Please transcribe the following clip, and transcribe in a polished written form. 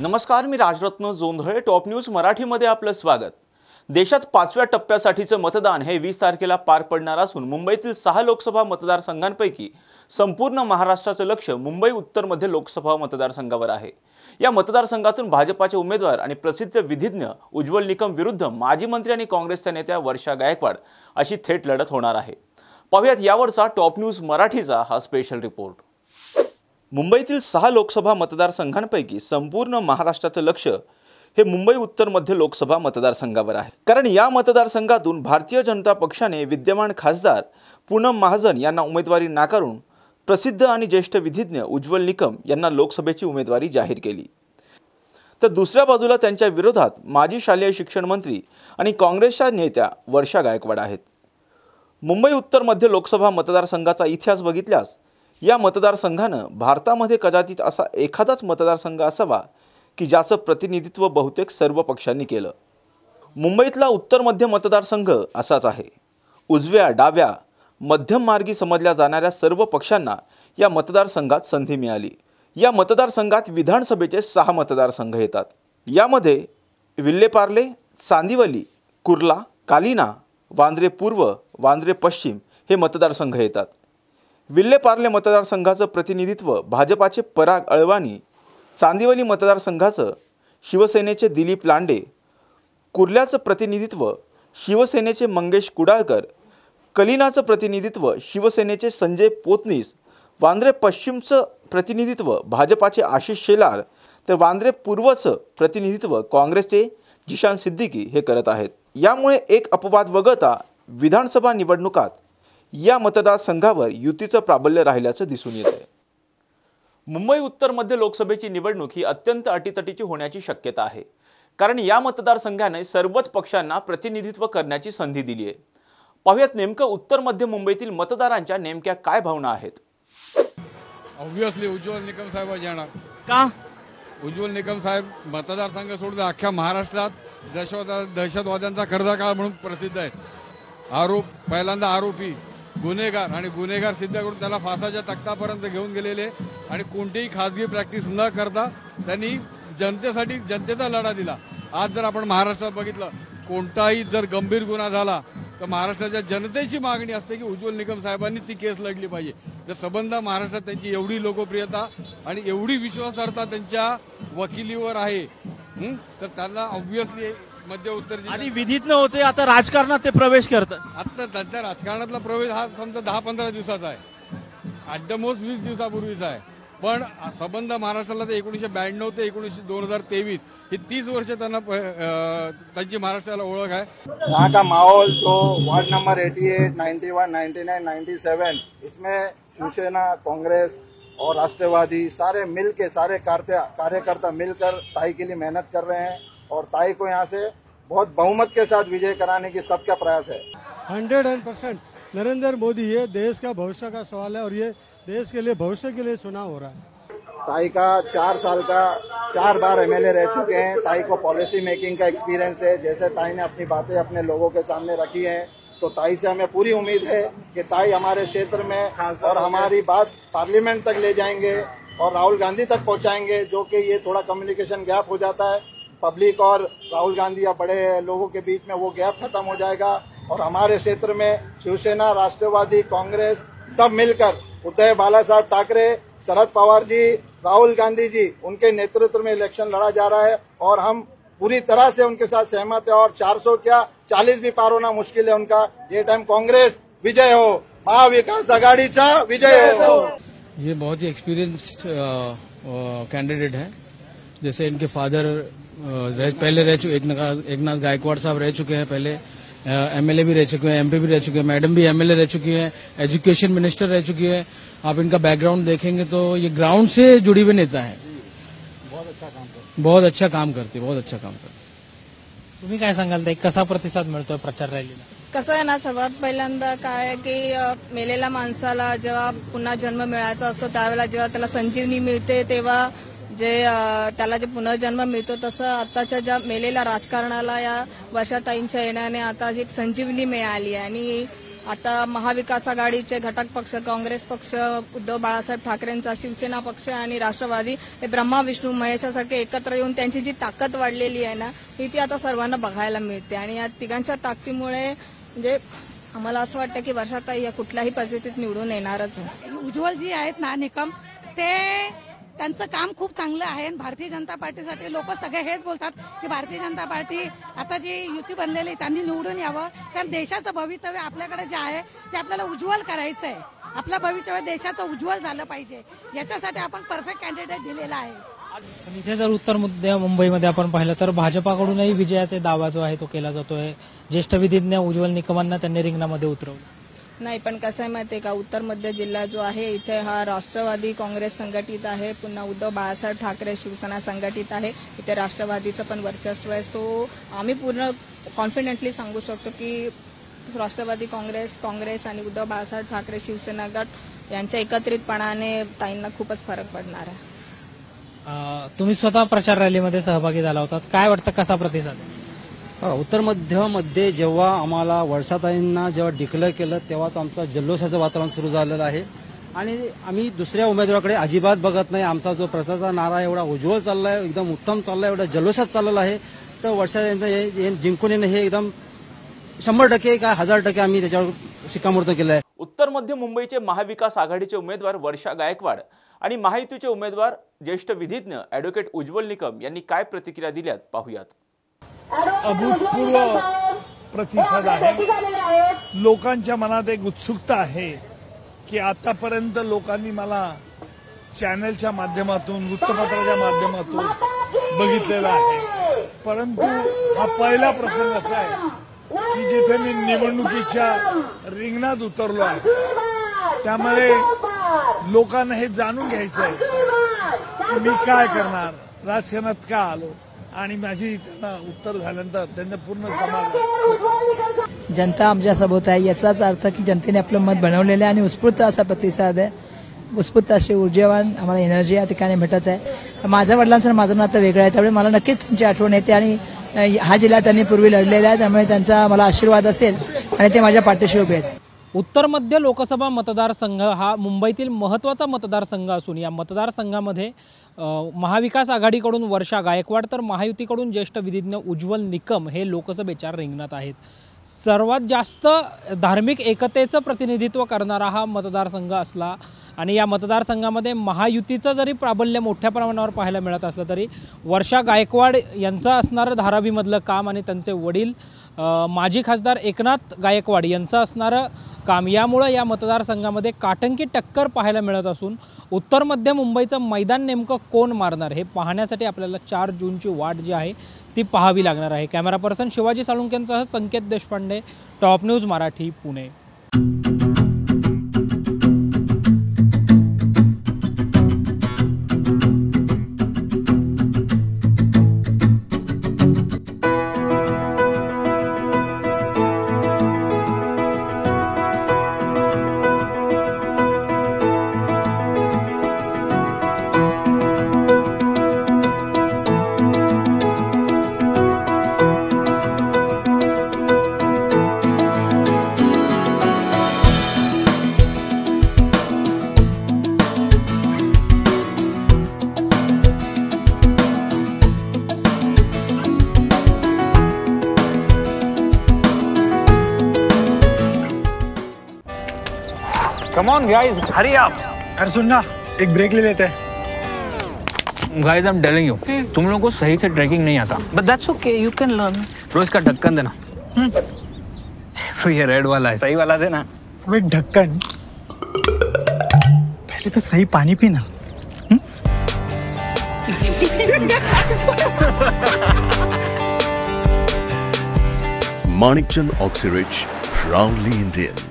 नमस्कार, मी Rajratna Jondhale. Top news मराठीमध्ये आपलं स्वागत. देशात 5व्या टप्प्यासाठीचं मतदान हे 20 तारखेला पार पडणार असून मुंबईतील 6 लोकसभा मतदारसंघांपैकी संपूर्ण महाराष्ट्राचं लक्ष मुंबई उत्तरमध्ये लोकसभा मतदारसंघावर आहे. या मतदारसंघातून भाजपाचे उमेदवार आणि प्रसिद्ध विधिज्ञ उज्ज्वल निकम विरुद्ध माजी मंत्री आणि काँग्रेसच्या नेत्या वर्षा गायकवाड अशी थेट लढत होणार आहे. पाहूयात यावरचा टॉप न्यूज मराठीचा हा स्पेशल रिपोर्ट. मुंबईतील 6 लोकसभा मतदारसंघांपैकी संपूर्ण महाराष्ट्राचं लक्ष हे मुंबई उत्तरमध्ये लोकसभा मतदारसंघावर आहे. कारण या मतदारसंघातून भारतीय जनता पक्षाने विद्यमान खासदार पूनम महाजन यांना उमेदवारी नाकारून प्रसिद्ध आणि ज्येष्ठ विधिज्ञ उज्ज्वल निकम यांना लोकसभेची उमेदवारी जाहीर केली. तर दुसऱ्या बाजूला त्यांच्या विरोधात माजी शालेय शिक्षण मंत्री आणि काँग्रेसच्या नेत्या वर्षा गायकवाड आहेत. मुंबई उत्तरमध्ये लोकसभा मतदारसंघाचा इतिहास बघितल्यास या मतदारसंघानं भारतामध्ये कदाचित असा एखादाच मतदारसंघ असावा की ज्याचं प्रतिनिधित्व बहुतेक सर्व पक्षांनी केलं. मुंबईतला उत्तर मध्य मतदारसंघ असाच आहे. उजव्या, डाव्या, मध्यम मार्गी समजल्या जाणाऱ्या सर्व पक्षांना या मतदारसंघात संधी मिळाली. या मतदारसंघात विधानसभेचे 6 मतदारसंघ येतात. यामध्ये विल्हेपार्ले, चांदिवली, कुर्ला, कालिना, वांद्रे पूर्व, वांद्रे पश्चिम हे मतदारसंघ येतात. विल्हेपार्ले मतदारसंघाचं प्रतिनिधित्व भाजपाचे पराग अळवाणी, चांदिवली मतदारसंघाचं शिवसेनेचे दिलीप लांडे, कुर्ल्याचं प्रतिनिधित्व शिवसेनेचे मंगेश कुडाळकर, कलिनाचं प्रतिनिधित्व शिवसेनेचे संजय पोतनीस, वांद्रे पश्चिमचं प्रतिनिधित्व भाजपाचे आशिष शेलार, तर वांद्रे पूर्वचं प्रतिनिधित्व काँग्रेसचे जिशान सिद्दीकी हे करत आहेत. यामुळे एक अपवाद वगळता विधानसभा निवडणुकात या मतदारसंघावर युतीचं प्राबल्य राहिल्याचं दिसून येत आहे. मुंबई उत्तरमध्ये लोकसभेची निवडणूक ही अत्यंत अटीतटीची होण्याची शक्यता आहे. कारण या मतदारसंघाने सर्वच पक्षांना प्रतिनिधित्व करण्याची संधी दिली आहे. पाहूयात नेमकं उत्तर मध्य मुंबईतील मतदारांच्या नेमक्या काय भावना आहेत. ऑब्व्हियसली उज्ज्वल निकम साहेब येणार. का? उज्ज्वल निकम साहेब मतदारसंघ सोडून अख्ख्या महाराष्ट्रात दहशतवाद्यांचा कर्जाकाळ म्हणून प्रसिद्ध आहेत. पहिल्यांदा आरोपी, गुन्हेगार आणि गुन्हेगार सिद्ध करून त्याला फासाच्या तख्तापर्यंत घेऊन गेलेले आणि कोणतीही खाजगी प्रॅक्टिस न करता त्यांनी जनतेसाठी जनतेचा लढा दिला. आज जर आपण महाराष्ट्रात बघितलं, कोणताही जर गंभीर गुन्हा झाला तर महाराष्ट्राच्या जनतेची मागणी असते की उज्ज्वल निकम साहेबांनी ती केस लढली पाहिजे. जर सबंध महाराष्ट्रात त्यांची एवढी लोकप्रियता आणि एवढी विश्वासार्हता त्यांच्या वकिलीवर आहे तर त्यांना ऑब्व्हियसली मध्य उत्तर आणि विधिज्ञ होते, आता राजकारणात ते प्रवेश करतात. आता त्यांच्या राजकारणातला प्रवेश हा समजा 10-15 दिवसाचा आहे, ॲट द मोस्ट 20 दिवसापूर्वीचा आहे. पण संबंध महाराष्ट्राला ते 1992 ते 2023 ही 30 वर्ष त्यांना त्यांची महाराष्ट्राला ओळख आहे. यहाँ का माहौल तो वार्ड नंबर 88, 91, 99, 97 इसमें शिवसेना, कांग्रेस और राष्ट्रवादी सारे मिलके सारे कार्यकर्ता मिलकर ताई के लिए मेहनत कर रहे हैं और ताई को यहाँ से बहुत बहुमत के साथ विजय कराने की सबका प्रयास है. 100% नरेंद्र मोदी, ये देश का भविष्य का सवाल है और ये देश के लिए भविष्य के लिए चुनाव हो रहा है. ताई का 4 साल का 4 बार एमएलए रह चुके हैं. ताई को पॉलिसी मेकिंग का एक्सपीरियंस है. जैसे ताई ने अपनी बातें अपने लोगों के सामने रखी हैं तो ताई से हमें पूरी उम्मीद है कि ताई हमारे क्षेत्र में और हमारी बात पार्लियामेंट तक ले जाएंगे और राहुल गांधी तक पहुंचाएंगे. जो कि ये थोड़ा कम्युनिकेशन गैप हो जाता है पब्लिक और राहुल गांधी या बड़े लोगों के बीच में, वो गैप खत्म हो जाएगा और हमारे क्षेत्र में शिवसेना, राष्ट्रवादी, कांग्रेस सब मिलकर उद्धव बाला साहब ठाकरे, शरद पवार जी, राहुल गांधी जी उनके नेतृत्व में इलेक्शन लड़ा जा रहा है और हम पूरी तरह से उनके साथ सहमत है. और 400 क्या 40 भी पार होना मुश्किल है उनका. ये टाइम कांग्रेस विजय हो, महाविकास आघाडीचा विजय हो. ये बहुत ही एक्सपीरियंस्ड कैंडिडेट है. जैसे इनके फादर पहले रह चुके, एकनाथ गायकवाड़ साहब रह चुके हैं, पहले एमएलए भी रह चुके हैं, एमपी भी रह चुके हैं, मैडम भी एमएलए रह चुकी हैं, एजुकेशन मिनिस्टर रह चुकी है. आप इनका बैकग्राउंड देखेंगे तो ये ग्राउंड से जुड़ी हुई नेता है. बहुत अच्छा काम करते. तुम्ही काय सांगाल, कसा प्रतिसाद मिळतोय प्रचार रॅलीला? कसं आहे ना, सर्वात पहिल्यांदा काय आहे की मेलेल्या माणसाला जेव्हा पुन्हा जन्म मिळायचा असतो त्यावेळेला जेव्हा त्याला संजीवनी मिळते तेव्हा त्याला जे पुनर्जन्म मिळतो, तसं आताच्या ज्या मेलेल्या राजकारणाला या वर्षाताईंच्या येण्याने आता एक संजीवनी मिळाली आहे. आणि आता महाविकास आघाडीचे घटक पक्ष काँग्रेस पक्ष, उद्धव बाळासाहेब ठाकरेंचा शिवसेना पक्ष आणि राष्ट्रवादी हे ब्रह्मा विष्णू महेशासारखे एकत्र येऊन त्यांची जी ताकद वाढलेली आहे ना ती आता सर्वांना बघायला मिळते आणि या तिघांच्या ताकदीमुळे म्हणजे आम्हाला असं वाटतं की वर्षाताई या कुठल्याही परिस्थितीत निवडून येणारच आहे. उज्ज्वल जी आहेत ना निकम ते त्यांचं काम खूप चांगलं आहे. भारतीय जनता पार्टीसाठी लोक सगळे हेच बोलतात की भारतीय जनता पार्टी आता जी युती बनलेली त्यांनी निवडून यावं, कारण देशाचं भवितव्य आपल्याकडे जे आहे ते आपल्याला उज्ज्वल करायचं आहे. आपलं भवितव्य देशाचं उज्ज्वल झालं पाहिजे, याच्यासाठी आपण परफेक्ट कॅन्डिडेट दिलेला आहे. इथे जर उत्तर मुंबईमध्ये आपण पाहिलं तर भाजपाकडूनही विजयाचे दावा जो आहे तो केला जातोय. ज्येष्ठ विधिज्ञ उज्ज्वल निकमांना त्यांनी रिंगणामध्ये उतरवलं. नाही, पण कसं आहे माहितीये का, उत्तर मध्य जिल्हा जो आहे इथे हा राष्ट्रवादी काँग्रेस संघटित आहे, पुन्हा उद्धव बाळासाहेब ठाकरे शिवसेना संघटित आहे. इथे राष्ट्रवादीचं पण वर्चस्व आहे. सो आम्ही पूर्ण कॉन्फिडेंटली सांगू शकतो की राष्ट्रवादी काँग्रेस आणि उद्धव बाळासाहेब ठाकरे शिवसेना गट यांच्या एकत्रितपणाने ताईंना खूपच फरक पडणार आहे. तुम्ही स्वतः प्रचार रॅलीमध्ये सहभागी झाला होता, काय वाटतं कसा प्रतिसाद? उत्तर मध्यमध्ये जेव्हा आम्हाला वर्षाताईंना जेव्हा डिक्लेअर केलं तेव्हाच आमचं जल्लोषाचं वातावरण सुरू झालेलं आहे आणि आम्ही दुसऱ्या उमेदवाराकडे अजिबात बघत नाही. आमचा जो प्रचाराचा नारा एवढा उज्ज्वल चाललाय, एकदम उत्तम चाललाय, एवढा जल्लोषात चाललेला आहे. तर वर्षाताईंना जिंकून येणं हे एकदम 100% का 1000% आम्ही त्याच्यावर शिक्कामोर्तब केलं आहे. उत्तर मध्य मुंबईचे महाविकास आघाडीचे उमेदवार वर्षा गायकवाड आणि महायुतीचे उमेदवार ज्येष्ठ विधिज्ञ ॲडव्होकेट उज्ज्वल निकम यांनी काय प्रतिक्रिया दिल्यात पाहूयात. अभूतपूर्व प्रतिसाद आहे. लोकांच्या मनात एक उत्सुकता आहे की आतापर्यंत लोकांनी मला चॅनलच्या माध्यमातून, वृत्तपत्राच्या माध्यमातून बघितलेला आहे, परंतु हा पहिला प्रसंग असा आहे की जिथे मी निवडणुकीच्या रिंगणात उतरलो आहे. त्यामुळे लोकांना हे जाणून घ्यायचं आहे की मी काय करणार, राजकारणात का आलो, आणि माझी त्यांना उत्तर झाल्यानंतर त्यांना पूर्ण समाधान. जनता आमच्यासोबत आहे याचाच अर्थ की जनतेने आपलं मत बनवलेलं आहे आणि उत्स्फूर्त असा प्रतिसाद आहे. उत्स्फूर्त अशी ऊर्जेवान आम्हाला एनर्जी या ठिकाणी भेटत आहे. माझ्या वडिलांचं माझं नातं वेगळं आहे, त्यामुळे मला नक्कीच त्यांची आठवण येते आणि हा जिल्हा त्यांनी पूर्वी लढलेला आहे, त्यामुळे त्यांचा मला आशीर्वाद असेल आणि ते माझ्या पाठीशी उभे आहेत. उत्तर मध्य लोकसभा मतदारसंघ हा मुंबईतील महत्त्वाचा मतदारसंघ असून या मतदारसंघामध्ये महाविकास आघाडीकडून वर्षा गायकवाड तर महायुतीकडून ज्येष्ठ विधिज्ञ उज्ज्वल निकम हे लोकसभेच्या रिंगणात आहेत. सर्वात जास्त धार्मिक एकतेचं प्रतिनिधित्व करणारा हा मतदारसंघ असला आणि या मतदारसंघामध्ये महायुतीचं जरी प्राबल्य मोठ्या प्रमाणावर पाहायला मिळत असलं तरी वर्षा गायकवाड यांचं असणारं धारावीमधलं काम आणि त्यांचे वडील माजी खासदार एकनाथ गायकवाड यांचं असणारं काम यामुळे या मतदारसंघामध्ये काटंकी टक्कर पाहायला मिळत असून उत्तर मध्य मुंबईचं मैदान नेमकं कोण मारणार हे पाहण्यासाठी आपल्याला 4 जूनची वाट जी आहे ती पाहावी लागणार आहे. कॅमेरा पर्सन शिवाजी साळुंकेंसह Sanket Deshpande, top news Marathi, Pune. Come on guys, hurry up. अरे सुन ना, एक ब्रेक ले लेते हैं. Guys, I'm telling you, तुम लोगों को सही से ट्रैकिंग नहीं आता. But that's okay, you can learn. रोज का ढक्कन देना. तो ये रेड वाला है, सही वाला देना. अबे ढक्कन, पहले तो सही पानी पीना. Manikchand Oxyrich, proudly Indian.